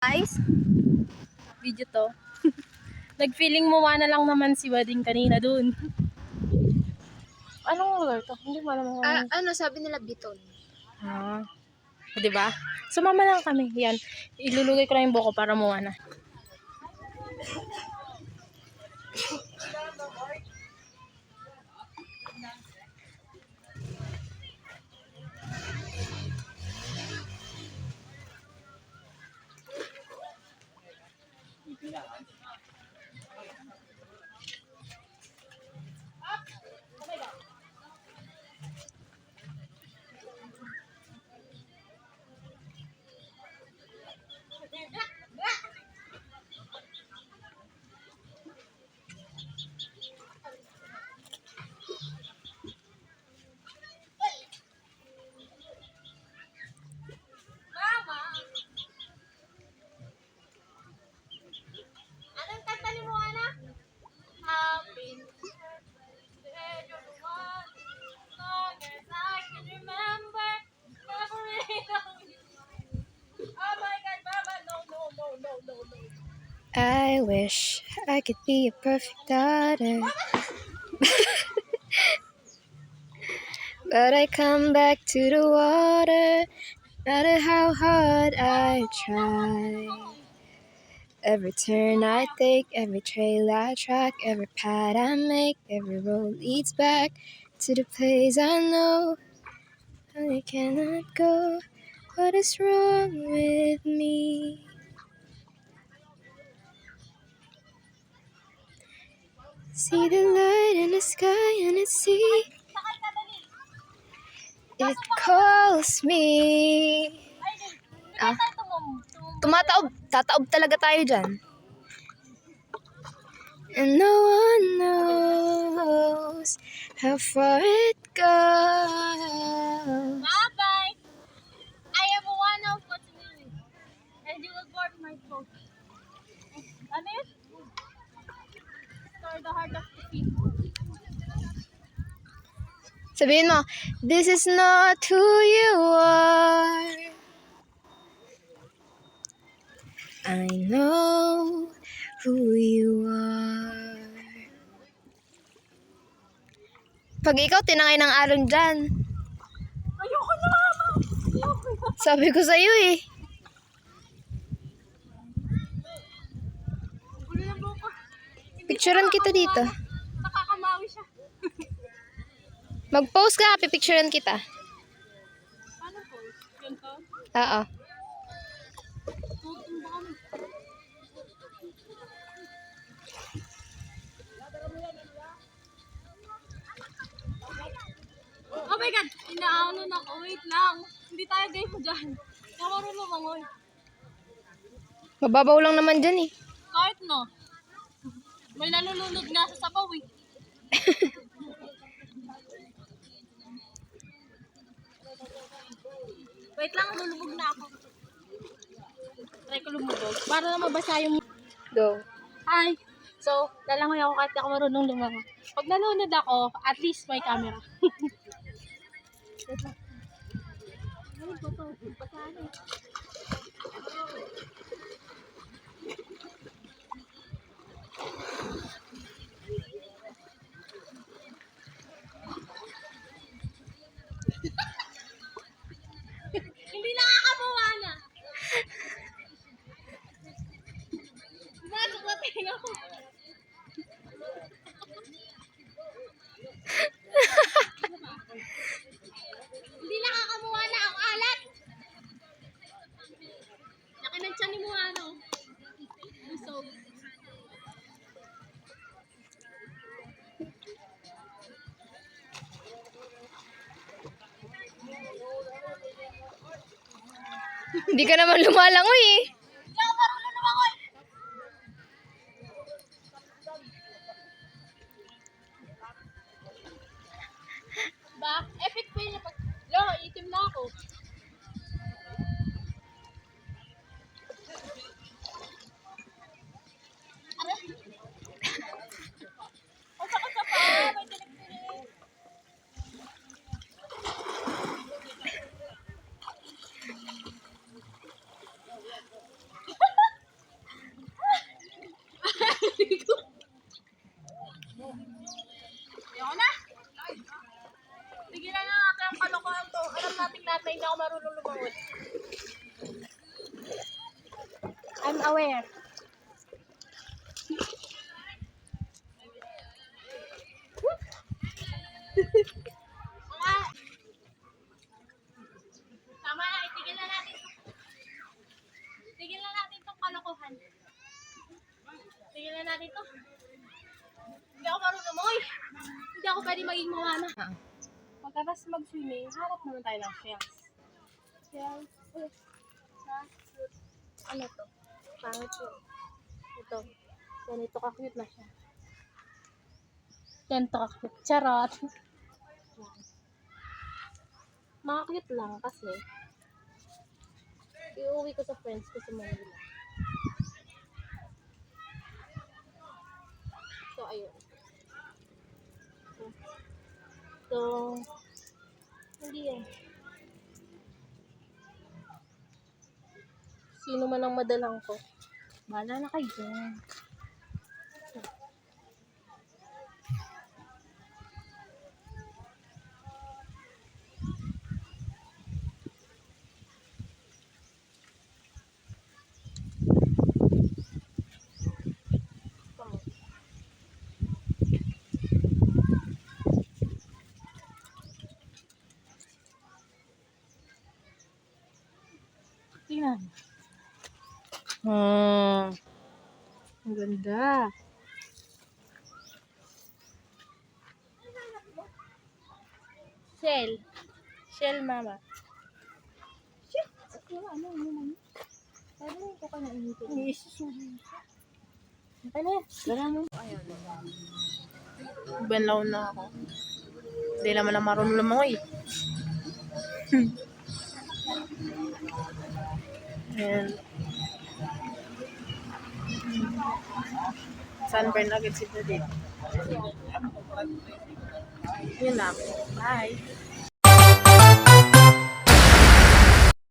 Guys, video to. Nag-feeling Moana lang naman si Wading kanina dun. Anong lugar to? Hindi mo alam mo. Sabi nila Biton. Ah, di ba? Sumama lang kami. Yan. Ilulugay ko lang yung buko para Moana. Anong kanta ni Moana? Happy birthday, you're the one. As long as I can remember. Oh my God, Mama, no. I wish I could be a perfect daughter. But I come back to the water, no matter how hard I try. Every turn I take, every trail I track, every path I make, every road leads back to the place I know I cannot go. What is wrong with me? See the light in the sky and it see. It calls me. Tumataob. Tataob talaga tayo dyan. And no one knows how far it goes. Bye-bye. I am one of what's new. And you will board my boat. Ano yun? Restore the heart of the people. Sabihin mo, this is not who you are. I know who you are. Pag ikaw tinangay ng alon dyan. Ayoko na, Mama. Sabi ko sa'yo eh. Gulo ng buko. Picturean kita dito. Nakakamawi siya. Mag-post ka, pipicturean kita. Paano po? Yun to? Oo. Tutumba kami. Oh my God! Inaano na ako. Wait lang. Hindi tayo game dyan. Namarunong lumangoy. Mababaw lang naman dyan eh. Kahit no. May nalulunod nga sa sabaw eh. Wait lang, lulubog na ako. Try ko lumubog. Para na mabasa yung... Go. Hi! So, lalangoy ako kahit ako marunong lumangoy. Pag nalunod ako, at least may camera. Wait lang. Ay, bato. Bataan eh. Hindi nakakamuha na. Masok na tinga ko. Hindi nakakamuha na ang alat. Laki ng tiyan ni Muano. So, Hindi ka naman lumalangoy eh. hindi ako marunong lumangoy. Ba? Epic fail na pag... Lo, itim na ako. Aray. Ang sakit sa paa. May tinik-tinik. Ayoko na! Tigilan na natin ang kalokohan to. Alam natin lahat na hindi ako marunong lumangoy. I'm aware. Mga... Tama na, itigil na natin. Tigil na natin itong kalokohan. Tigil na natin to. Hindi ako marunong lumangoy. Hindi ako pwede maging mawana. Pagkatapos mag-swimming, harap naman tayo ng shells. Shells. Ano to? Pangit yun. Ito. Ganito ka-cute na siya. Ganito ka-cute. Charot. Mga cute lang kasi iuwi ko sa friends ko sa Manila. So, ayun. So, hindi yan. Sino man ang madalang ko. Bahala na kayo dyan. Tingnan. Ang ganda. Shell. Shell, mama. Shell. Ano naman? Ano ko ka na initin? Isusuhin siya. Okay na. Gara mo. Banlaw na ako. Hindi naman na marunong lumangoy. Ayan. Sunburn agad si Daddy. Yun lang. Bye.